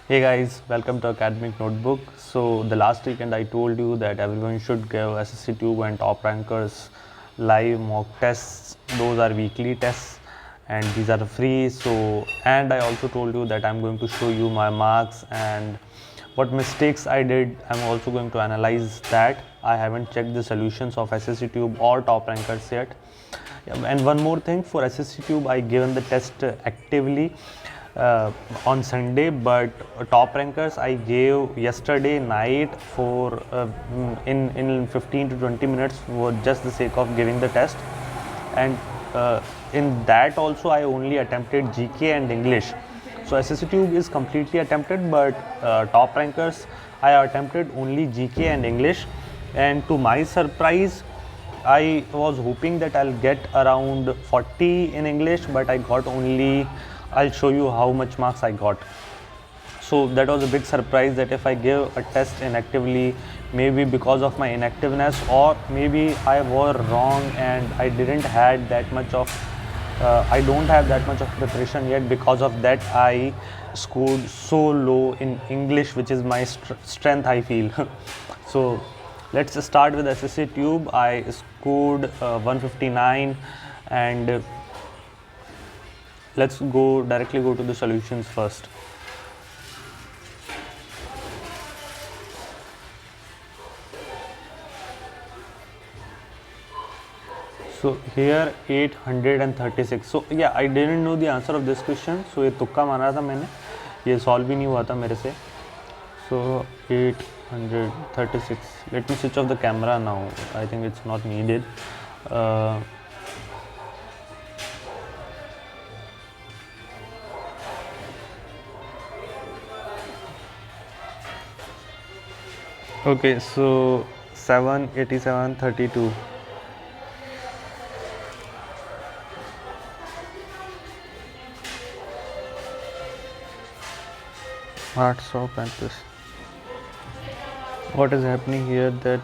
Hey guys, welcome to Academic Notebook. So the last weekend I told you that everyone should give SSC Tube and Top Rankers live mock tests. Those are weekly tests and these are free. And I also told you that I'm going to show you my marks and what mistakes I did. I'm also going to analyze that. I haven't checked the solutions of SSC Tube or Top Rankers yet. And one more thing, for SSC Tube I given the test actively on Sunday, but Top Rankers I gave yesterday night for in 15 to 20 minutes for just the sake of giving the test. And in that also I only attempted GK and English. So SSC Tube is completely attempted, but Top Rankers I attempted only GK and English. And to my surprise, I was hoping that I'll get around 40 in English, but I got only, I'll show you how much marks I got. So that was a big surprise, that if I give a test inactively, maybe because of my inactiveness, or maybe I were wrong and I didn't had that much of I don't have that much of preparation yet. Because of that I scored so low in English, which is my strength, I feel. So let's start with SSC Tube. I scored 159, and let's directly go to the solutions first. So here 836. So yeah, I didn't know the answer of this question, so ये तुक्का मारा था मैंने, ये solve भी नहीं हुआ था मेरे से. So 836. Let me switch off the camera now. I think it's not needed. Okay, so 78732. What is happening here, that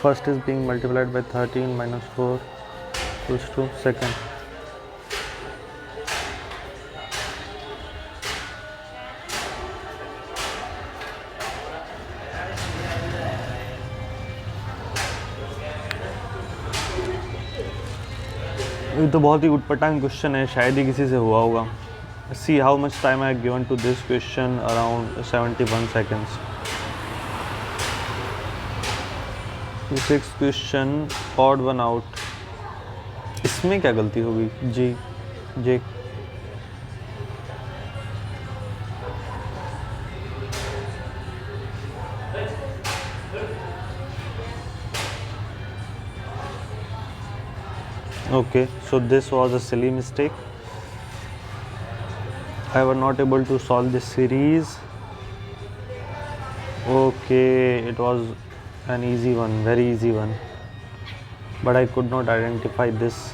first is being multiplied by 13 minus 4 equals to second. ये तो बहुत ही उटपटांग क्वेश्चन है, शायद ही किसी से हुआ होगा. See how much time I have given to this question, around 71 seconds. The sixth question, odd one out. इसमें क्या गलती होगी? जी. Okay, so this was a silly mistake. I was not able to solve this series. Okay, it was an easy one, very easy one, but I could not identify this.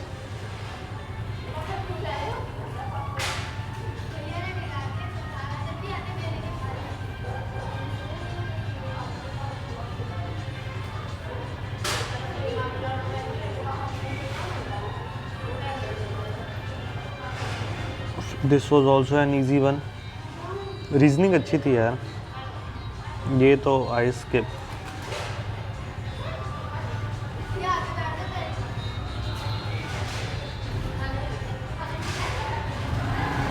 This was also an easy one. Reasoning अच्छी थी यार, ये तो I skip.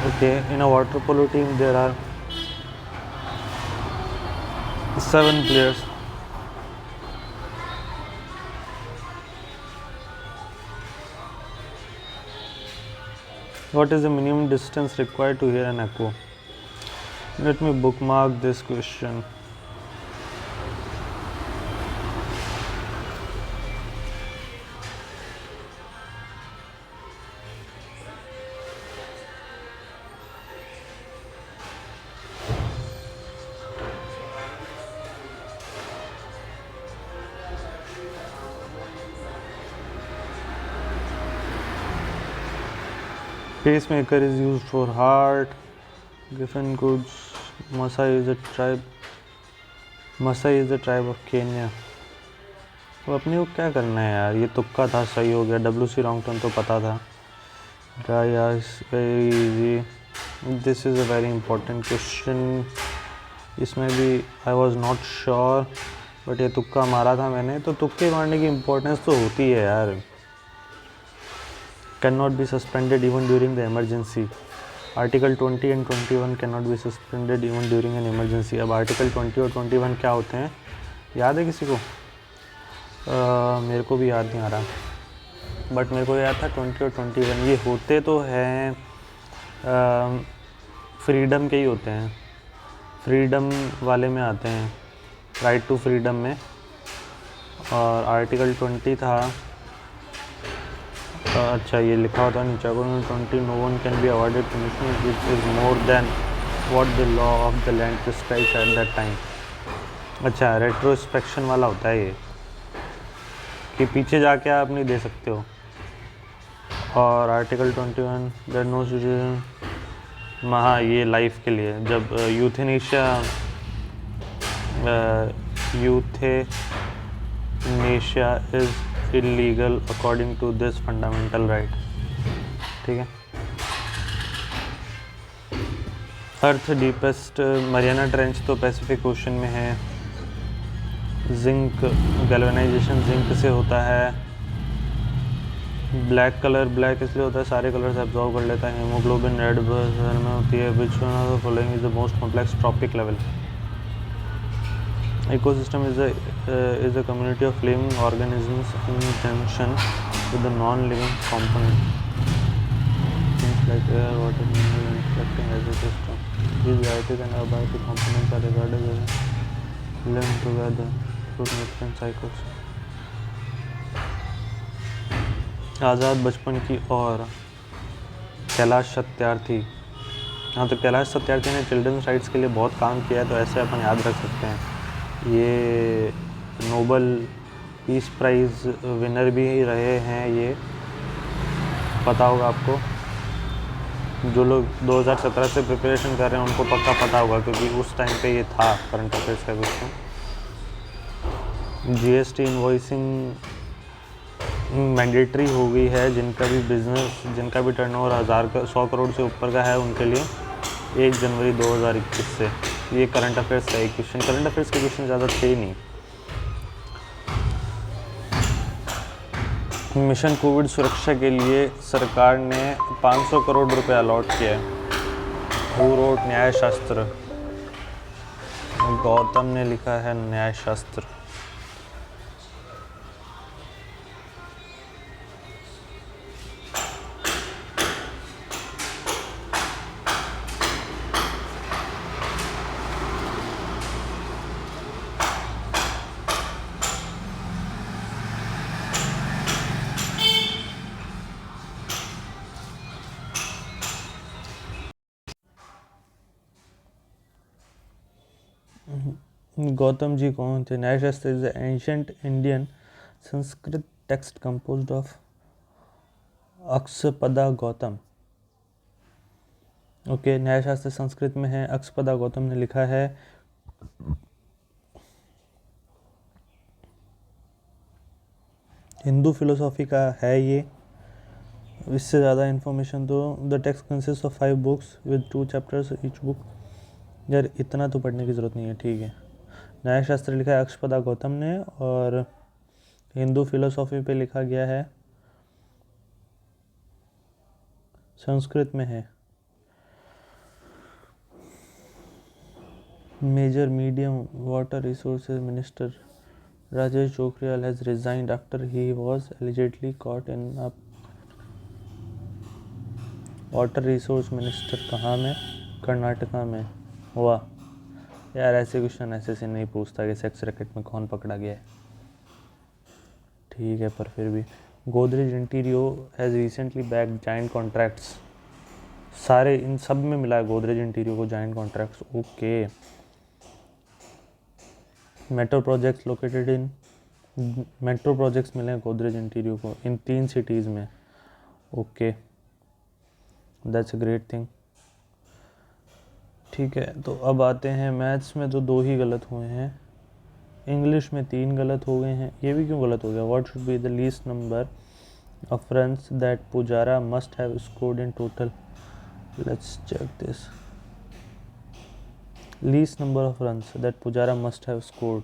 Okay, in a water polo team there are 7 players. What is the minimum distance required to hear an echo? Let me bookmark this question. Pacemaker is used for heart. Giffen goods. Masai is a tribe of Kenya. तो अपने को क्या करना है यार, ये तुक्का था, सही हो गया. WC Longton तो पता था. Dry ice, very easy. This is a very important question. इसमें भी I was not sure, but ये तुक्का मारा था मैंने, तो तुक्के मारने की इम्पोर्टेंस तो होती है यार। Can not be suspended even during the emergency. Article 20 and 21 can not be suspended even during an emergency. अब आर्टिकल 20 और 21 क्या होते हैं, याद है किसी को? मेरे को भी याद नहीं आ रहा, बट मेरे को याद था 20 और 21 ये होते तो हैं फ्रीडम के ही होते हैं, फ्रीडम वाले में आते हैं, राइट टू फ्रीडम में। और आर्टिकल 20 था, अच्छा ये लिखा होता है नीचे, 20 no one can be awarded punishment which is more than what the law of the land prescribes at that time. अच्छा रेट्रोस्पेक्शन वाला होता है ये, कि पीछे जाके आप नहीं दे सकते हो। और आर्टिकल 21 दैट नो सिटीजन, हाँ ये लाइफ के लिए, जब euthanasia is illegal according to this fundamental right. ठीक है। अर्थ डीपेस्ट मरियाना ट्रेंच तो पैसिफिक ओशन में है। जिंक गैल्वेनाइजेशन जिंक से होता है। ब्लैक कलर ब्लैक इसलिए होता है सारे कलर से एब्जॉर्व कर लेता है। हेमोग्लोबिन रेड में होती है। Which one of the following is the most complex trophic level. Ecosystem is a community of living organisms in junction with the non-living component, things like air, water, mineral, interacting as a system. These biotic and abiotic components are regarded as linked together through nutrient cycles. आज़ाद बचपन की और कैलाश सत्यार्थी। हाँ, तो कैलाश सत्यार्थी ने children's rights के लिए बहुत काम किया है, तो ऐसे अपन याद रख सकते हैं। ये नोबल पीस प्राइज़ विनर भी रहे हैं, ये पता होगा आपको। जो लोग 2017 से प्रिपरेशन कर रहे हैं उनको पक्का पता होगा, क्योंकि उस टाइम पे ये था करंट अफेयर्स का क्वेश्चन। जीएसटी इनवॉइसिंग मैंडेटरी हो गई है, जिनका भी बिजनेस, जिनका भी टर्नओवर 100 करोड़ से ऊपर का है उनके लिए 1 जनवरी 2021 से। ये करंट अफेयर्स का एक क्वेश्चन, करंट अफेयर्स के क्वेश्चन ज़्यादा थे नहीं। मिशन कोविड सुरक्षा के लिए सरकार ने 500 करोड़ रुपए अलॉट किया है। Who wrote न्यायशास्त्र? गौतम ने लिखा है न्यायशास्त्र। गौतम जी कौन थे? Nyayashastra is ancient Indian Sanskrit text composed of Akshapada Gautam. Okay, Nyayashastra Sanskrit में है, अक्षपदा गौतम ने लिखा है। हिंदू फिलोसॉफी का है ये। इससे ज़्यादा इन्फॉर्मेशन तो the text consist of 5 books with 2 chapters each book. यार इतना तो पढ़ने की ज़रूरत नहीं है, ठीक है। न्यायशास्त्र लिखा है अक्षपदा गौतम ने, और हिंदू फिलोसॉफी पे लिखा गया है, संस्कृत में है। Major medium water resources minister Rajesh Pokhriyal has resigned after he was allegedly caught in a water resource minister कहाँ में? कर्नाटका में हुआ। यार ऐसे क्वेश्चन ऐसे से नहीं पूछता कि सेक्स रैकेट में कौन पकड़ा गया है, ठीक है, पर फिर भी। Godrej Interio has recently bagged giant contracts. सारे इन सब में मिला है गोदरेज इंटीरियो को giant contracts. Okay. Metro projects located in, metro projects मिले हैं गोदरेज इंटीरियो को इन 3 सिटीज़ में। Okay, that's a great thing. ठीक है, तो अब आते हैं मैथ्स में तो 2 ही गलत हुए हैं, इंग्लिश में 3 गलत हो गए हैं। ये भी क्यों गलत हो गया? What should be the least number of runs that Pujara must have scored in total? Let's check this. Least number of runs that Pujara must have scored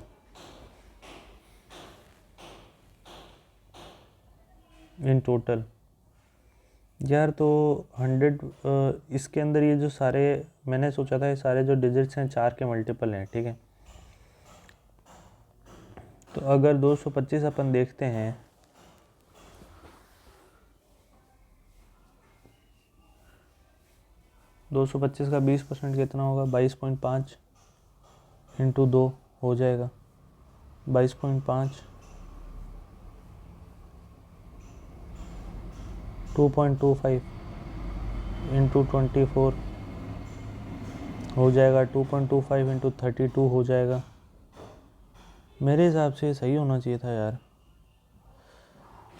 in total. यार तो 100 इसके अंदर ये जो सारे मैंने सोचा था ये सारे जो डिजिट्स हैं 4 के मल्टीपल हैं, ठीक है। तो अगर 225 अपन देखते हैं, दो सौ पच्चीस का 20% कितना होगा, 22.5 इंटू 2 हो जाएगा 22.5, 2.25 इंटू 24 हो जाएगा 2.25 इंटू 32 हो जाएगा। मेरे हिसाब से सही होना चाहिए था यार।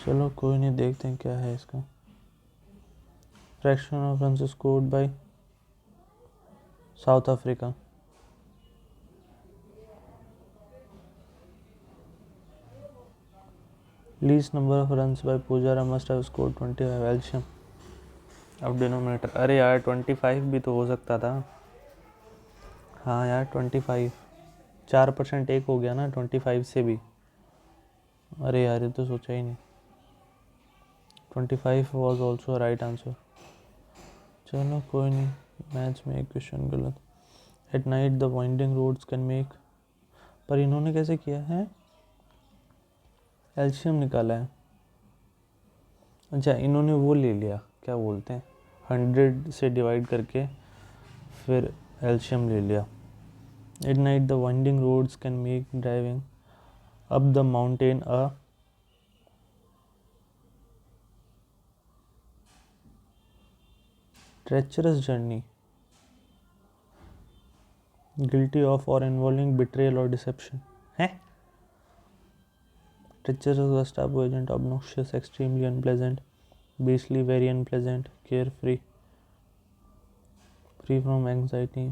चलो कोई नहीं, देखते हैं क्या है इसका। Fraction of runs scored by South Africa. Least number of runs by Pujara must have scored 25 एल्शियम। अब डिनोमिनेटर, अरे यार 25 भी तो हो सकता था। हाँ यार 25, 4% एक हो गया ना 25 से भी। अरे यार ये तो सोचा ही नहीं। 25 वॉज ऑल्सो राइट आंसर। चलो कोई नहीं, मैथ्स में एक क्वेश्चन गलत। At night the winding roads can make, पर इन्होंने कैसे किया है, एल्शियम निकाला है। अच्छा इन्होंने वो ले लिया, क्या बोलते हैं, 100 से डिवाइड करके फिर एल्शियम ले लिया। At night the winding roads can make driving up the mountain a treacherous journey, guilty of or involving betrayal or deception. है treacherous, Gestapo agent, obnoxious, extremely unpleasant, beastly, very unpleasant, carefree, free from anxiety.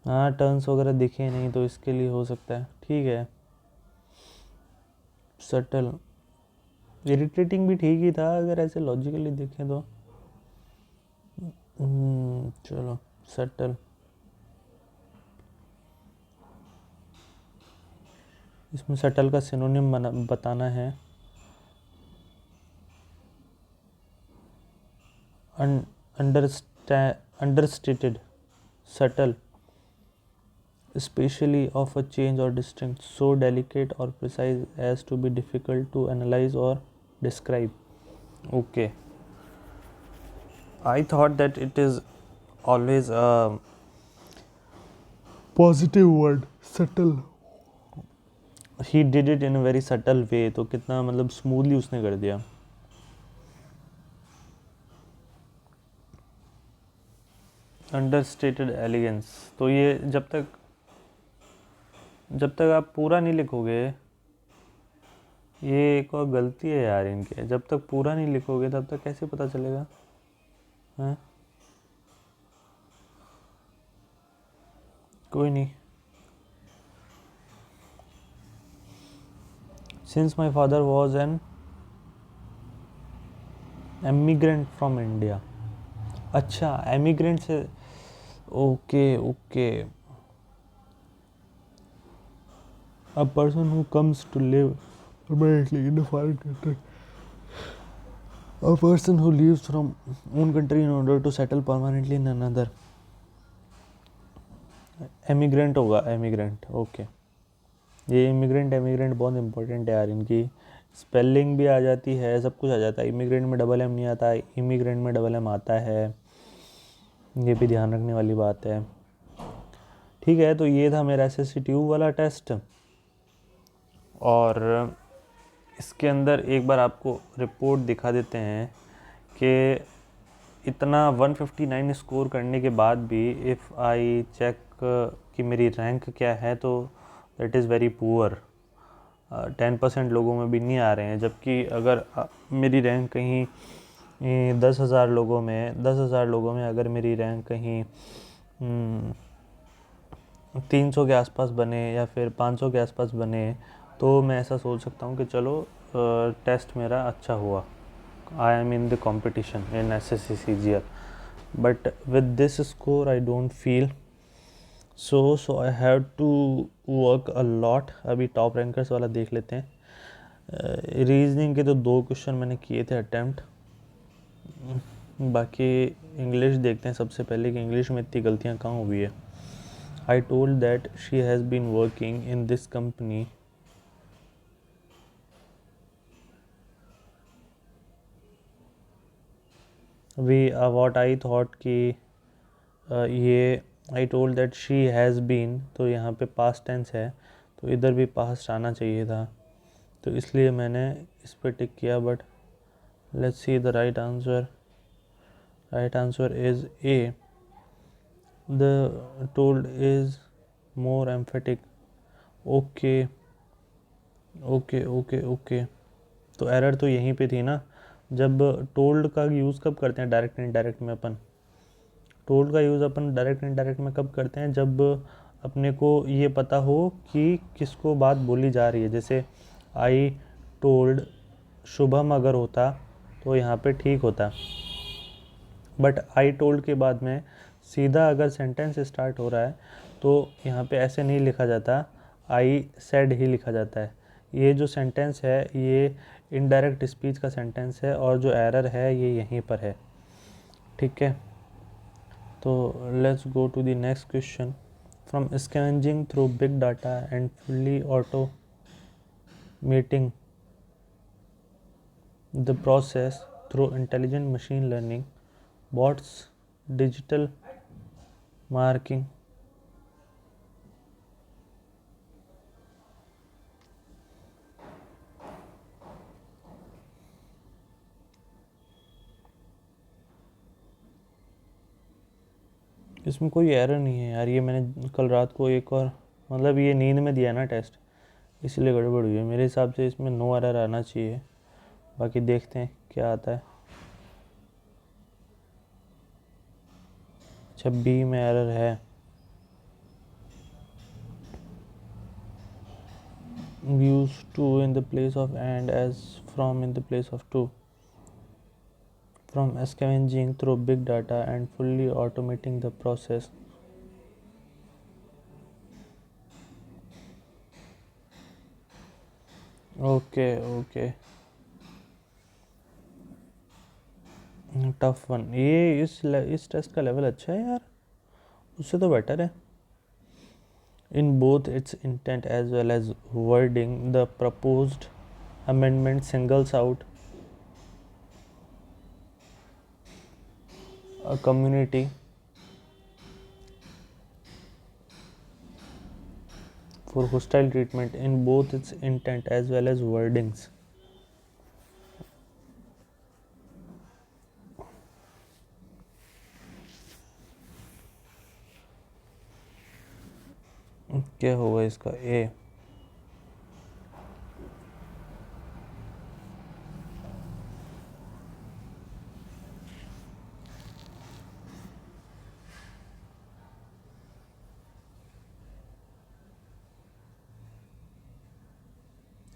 हाँ turns वगैरह दिखे नहीं तो इसके लिए हो सकता है, ठीक है। सटल, इरिटेटिंग भी ठीक ही था अगर ऐसे लॉजिकली देखें तो। चलो सटल, इसमें सटल का सिनोनिम बताना है। Understated, subtle, especially of a change or distinct, so delicate or precise as to be difficult to analyze or describe. Okay, I thought that it is always a positive word, subtle. He did it in a very subtle way, तो कितना मतलब smoothly उसने कर दिया। Understated elegance, तो ये जब तक आप पूरा नहीं लिखोगे, ये एक और गलती है यार इनके, जब तक पूरा नहीं लिखोगे तब तक कैसे पता चलेगा, हैं? कोई नहीं। Since my father was an emigrant from India. अच्छा एमिग्रेंट से, okay okay, a person who comes to live permanently in a foreign country, a person who leaves from own country in order to settle permanently in another, emigrant होगा, emigrant. Okay, ये immigrant बहुत important है यार, इनकी spelling भी आ जाती है, सब कुछ आ जाता है। इमिग्रेंट में डबल एम नहीं आता, इमिग्रेंट में डबल एम आता है, ये भी ध्यान रखने वाली बात है। ठीक है, तो ये था मेरा SSC ट्यूब वाला टेस्ट, और इसके अंदर एक बार आपको रिपोर्ट दिखा देते हैं कि इतना 159 स्कोर करने के बाद भी इफ़ आई चेक कि मेरी रैंक क्या है, तो दैट इज़ वेरी पुअर। 10% लोगों में भी नहीं आ रहे हैं, जबकि अगर मेरी रैंक कहीं 10,000 लोगों में अगर मेरी रैंक कहीं 300 के आसपास बने या फिर 500 के आसपास बने, तो मैं ऐसा सोच सकता हूँ कि चलो टेस्ट मेरा अच्छा हुआ. I am in the competition in SSC CGL, but with this score I don't feel so I have to work a lot. अभी टॉप रैंकर्स वाला देख लेते हैं. रीजनिंग के तो 2 क्वेश्चन मैंने किए थे अटैम्प्ट. बाकी इंग्लिश देखते हैं सबसे पहले कि इंग्लिश में इतनी गलतियाँ कहाँ हुई है. I told that she has been working in this company. what I thought कि ये I told that she has been, तो यहाँ पे पास्ट टेंस है तो इधर भी पास्ट आना चाहिए था, तो इसलिए मैंने इस पर टिक किया. But let's see the right answer. Right answer is a. The told is more emphatic. Okay okay okay okay. तो एरर तो यहीं पे थी ना. जब टोल्ड का यूज़ कब करते हैं डायरेक्ट इनडायरेक्ट में अपन. टोल्ड का यूज़ अपन डायरेक्ट इनडायरेक्ट में कब करते हैं, जब अपने को ये पता हो कि किसको बात बोली जा रही है. जैसे आई टोल्ड शुभम अगर होता तो यहाँ पे ठीक होता. बट आई टोल्ड के बाद में सीधा अगर सेंटेंस स्टार्ट हो रहा है तो यहाँ पे ऐसे नहीं लिखा जाता, आई सेड ही लिखा जाता है. ये जो सेंटेंस है ये इनडायरेक्ट स्पीच का सेंटेंस है और जो एरर है ये यहीं पर है. ठीक है, तो let's go to the next question. From scavenging through big data and fully automating the process through intelligent machine learning, what's digital marking. इसमें कोई एरर नहीं है यार. ये मैंने कल रात को एक और मतलब ये नींद में दिया ना टेस्ट, इसलिए गड़बड़ हुई है. मेरे हिसाब से इसमें नो एरर आना चाहिए. बाकी देखते हैं क्या आता है. अच्छा, बी में एरर है. Use to in the place of and as from in the place of to. From scavenging through big data and fully automating the process. Okay. Tough one. ये इस टेस्ट का लेवल अच्छा है यार, उससे तो बेटर है. In both its intent as well as wording, the proposed amendment singles out a community for hostile treatment in both its intent as well as wordings. क्या होगा इसका. A.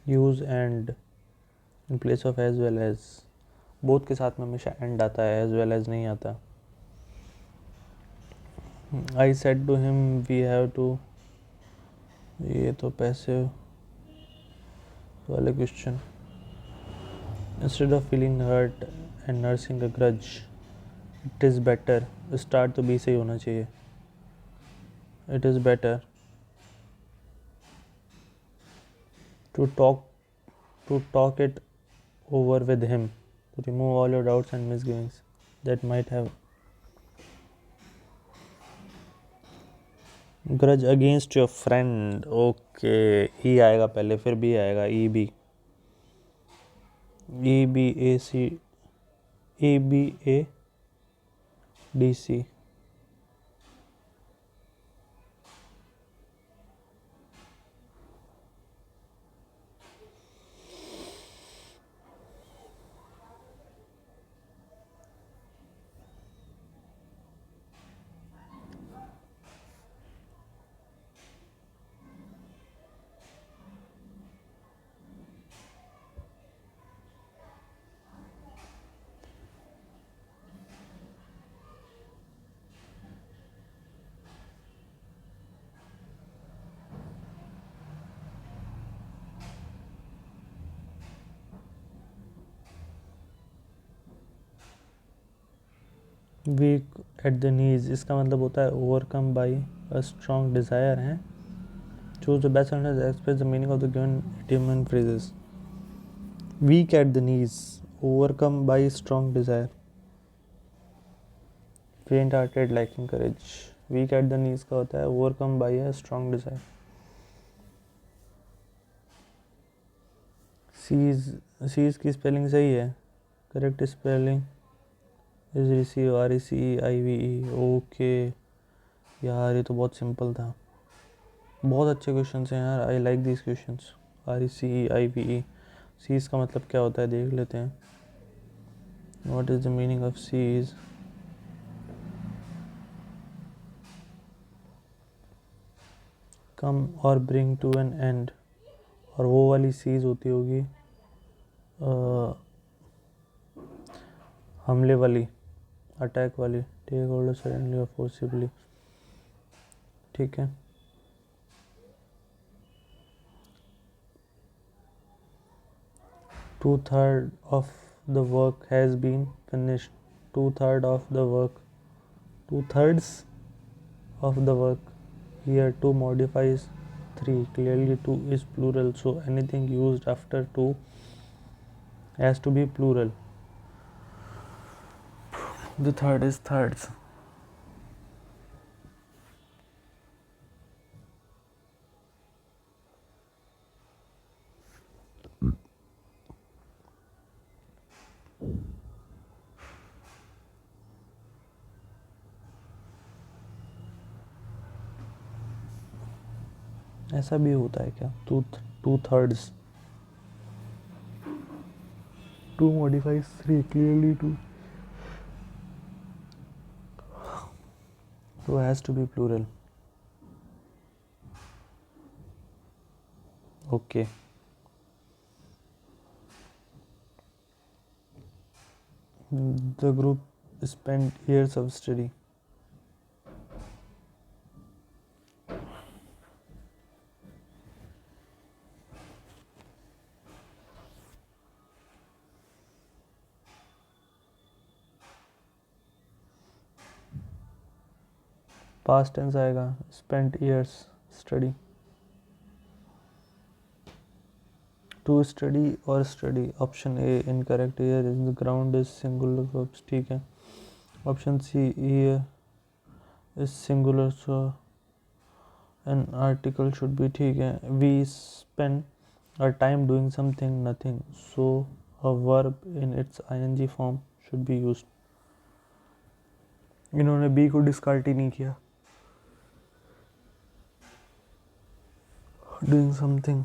Use and in place of as well as. Both के साथ में हमेशा and आता है, as well as नहीं आता. I said to him we have to. ये तो पैसे वाले question. Instead of feeling hurt and nursing a grudge, it is better. Start तो बी से ही होना चाहिए. It is better to talk it over with him, to remove all your doubts and misgivings that might have grudge against your friend. Okay, E आएगा पहले फिर B आएगा. E B A C A B A D C. Weak at the knees, इसका मतलब होता है overcome by a strong desire है। Choose the best sentence express the meaning of the given idiom and phrases. Weak at the knees, overcome by strong desire, faint hearted lacking courage. Weak at the knees का होता है overcome by a strong desire. Seize की spelling सही है, correct spelling is receive, RECEIVE। Okay यार, ये तो बहुत सिंपल था। बहुत अच्छे क्वेश्चन हैं यार, I like this question. RECEIVE, seize का मतलब क्या होता है देख लेते हैं। What is the meaning of seize? Come और ब्रिंग टू एन एंड, और वो वाली सीज होती होगी हमले वाली, अटैक वाली, टेक होल्ड सडनली और फोर्सिबली। ठीक है, two third of the work has been finished. Two third of the work, two thirds of the work. Here 2 modifies 3. Clearly 2 is plural, so anything used after 2 has to be plural. The third is thirds. ऐसा भी होता है क्या? Two thirds, 2 modifies 3, clearly 2, so has to be plural. Okay. The group spent years of study. Past tense आएगा, spent years study. To study or study, option A incorrect, here is the ground is singular verbs. ठीक है, option C here is singular, so an article should be, ठीक है। We spend our time doing something, nothing, so a verb in its ing form should be used. इन्होंने B को डिस्कार्ट ही नहीं किया, doing something.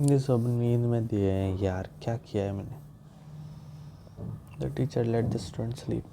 ये सब नींद में दिए हैं यार, क्या किया है मैंने। The teacher let the student sleep.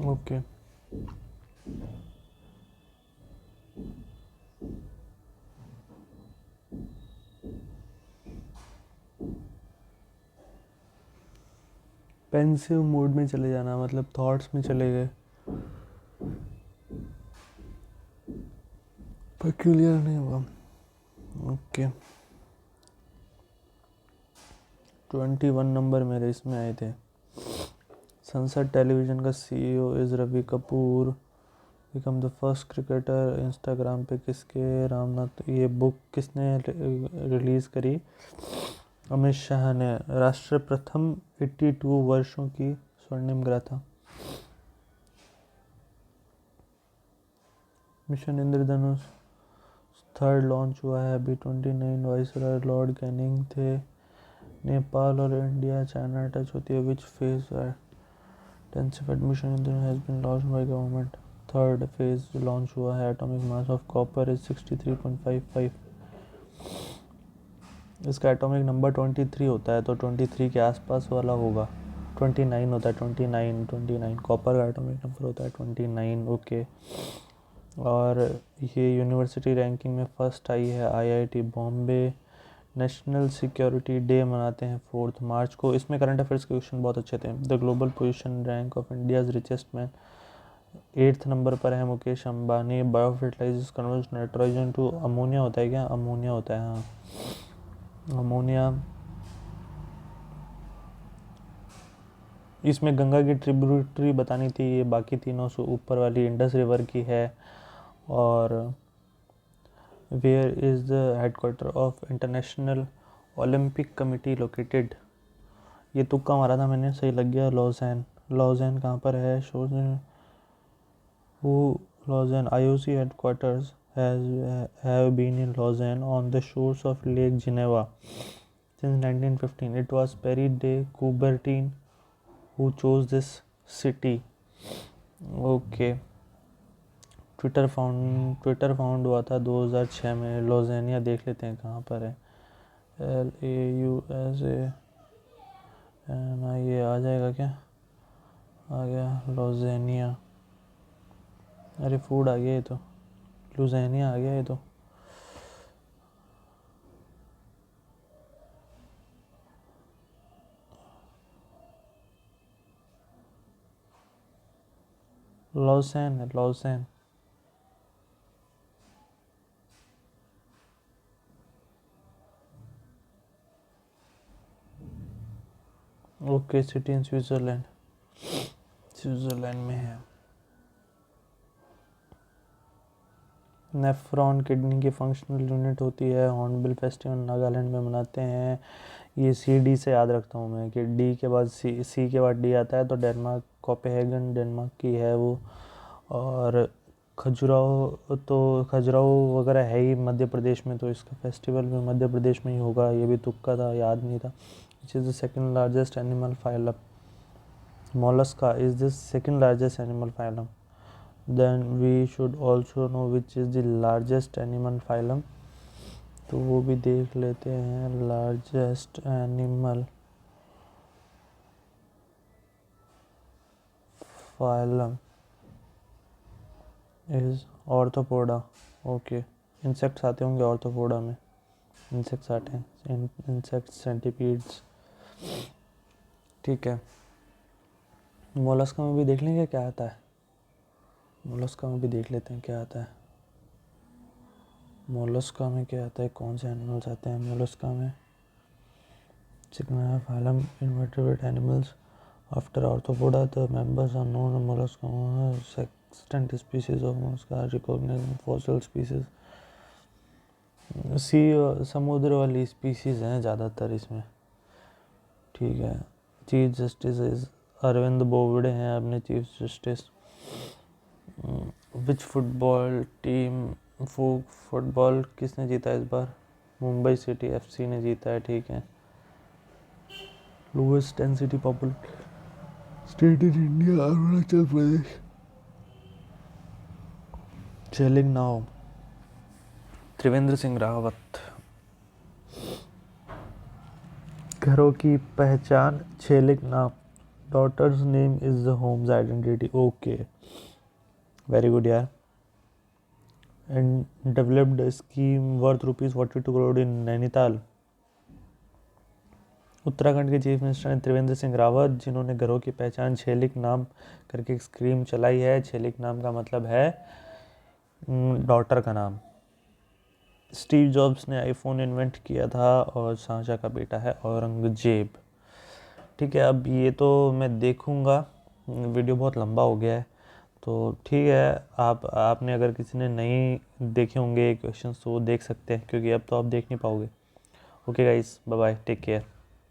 Okay, pensive mode में चले जाना, मतलब थॉट्स में चले गए। पेक्यूलियर नहीं हुआ। ओके 21 नंबर मेरे इसमें आए थे। सनसेट टेलीविज़न का CEO is Ravi Kapoor, become the first cricketer. Instagram पे किसके रामनाथ, ये बुक किसने रिलीज़ करी? अमित शाह ने। राष्ट्र प्रथम 82 वर्षों की स्वर्णिम गाथा। मिशन इंद्रधनुष थर्ड लॉन्च हुआ है अभी 29। वाइसरॉय लॉर्ड कैनिंग थे। नेपाल और इंडिया चाइना टच होती है, which phase intensified mission Indradhanush has been launched by government। Third phase launch हुआ है। Atomic mass of copper is 63.55। इसका एटॉमिक नंबर 23 होता है, तो 23 के आसपास वाला होगा। 29 होता है, 29 कॉपर का एटॉमिक नंबर होता है 29। ओके और ये यूनिवर्सिटी रैंकिंग में फर्स्ट आई है IIT Bombay. National security day मनाते हैं 4 मार्च को। इसमें करंट अफेयर्स के क्वेश्चन बहुत अच्छे थे। The global position rank of India's richest man, 8th number पर है Mukesh Ambani. Bio fertilisers convert nitrogen to ammonia होता है क्या? अमोनिया होता है, हाँ अमोनिया। इसमें गंगा की ट्रिब्यूटरी बतानी थी, ये बाकी तीनों से ऊपर वाली इंडस रिवर की है। और where is the headquarter of International Olympic Committee located? ये तुक्का मारा था मैंने, सही लग गया। लॉज़ैन। लॉज़ैन कहाँ पर है? लॉज़ैन IOC headquarters have been in Lausanne on the shores of Lake Geneva since 1915. It was Pierre de Coubertin who chose this city. Okay. Twitter found हुआ था 2006 में। लॉज़ेनिया देख लेते हैं कहाँ पर है। LAUSANIA, ये आ जाएगा क्या? आ गया लॉज़ेनिया। अरे फूड आ गया ये तो, लुज़ेनिया आ गया ये तो। लॉज़ैन है, Lausanne. Okay city in Switzerland, Switzerland में है। नेफ्रॉन किडनी की फंक्शनल यूनिट होती है। हॉर्नबिल फेस्टिवल नागालैंड में मनाते हैं। ये CD से याद रखता हूँ मैं कि D के बाद C के बाद D आता है, तो डेनमार्क, कोपेनहेगन डेनमार्क की है वो। और खजुराहो वगैरह है ही मध्य प्रदेश में, तो इसका फेस्टिवल भी मध्य प्रदेश में ही होगा। ये भी तुक्का था, याद नहीं था। Which is the second largest animal phylum? Mollusca is the second largest animal phylum. Then we should also know which is the largest animal phylum, तो वो भी देख लेते हैं। Largest animal phylum is arthropoda. Okay insects आते होंगे arthropoda में, insects आते हैं, इंसेक्ट्स, सेंटीपीड्स। ठीक है, मोलस्का में भी देख लेंगे क्या आता है। मोलस्का में भी देख लेते हैं क्या आता है। मोलस्का में क्या आता है, कौन से एनिमल्स आते हैं मोलस्का में? चिकना phylum invertebrate animals after Arthropoda the members are known. Mollusca extant species of Mollusca recognised fossil species. समुद्र वाली स्पीसीज हैं ज़्यादातर इसमें। ठीक है, chief justice is Arvind Bobde हैं अपने चीफ जस्टिस। विच फुटबॉल किसने जीता इस बार? मुंबई सिटी FC ने जीता है। ठीक है, lowest density populated state in India, Arunachal Pradesh. Selling now Trivendra Singh Rawat. घरों की पहचान छेलिक नाम, daughter's name is the home's identity. Okay very good यार। And developed scheme worth ₹42 crore in Nainital. Uttarakhand के चीफ मिनिस्टर हैं त्रिवेंद्र सिंह रावत, जिन्होंने घरों की पहचान छेलिक नाम करके एक स्कीम चलाई है। छेलिक नाम का मतलब है डॉटर का नाम। स्टीव जॉब्स ने आईफोन इन्वेंट किया था और शाहजहाँ का बेटा है औरंगजेब। ठीक है, अब ये तो मैं देखूँगा, वीडियो बहुत लंबा हो गया है, तो ठीक है, आपने अगर किसी ने नहीं देखे होंगे क्वेश्चंस तो वो देख सकते हैं, क्योंकि अब तो आप देख नहीं पाओगे। Okay guys, bye bye, take care.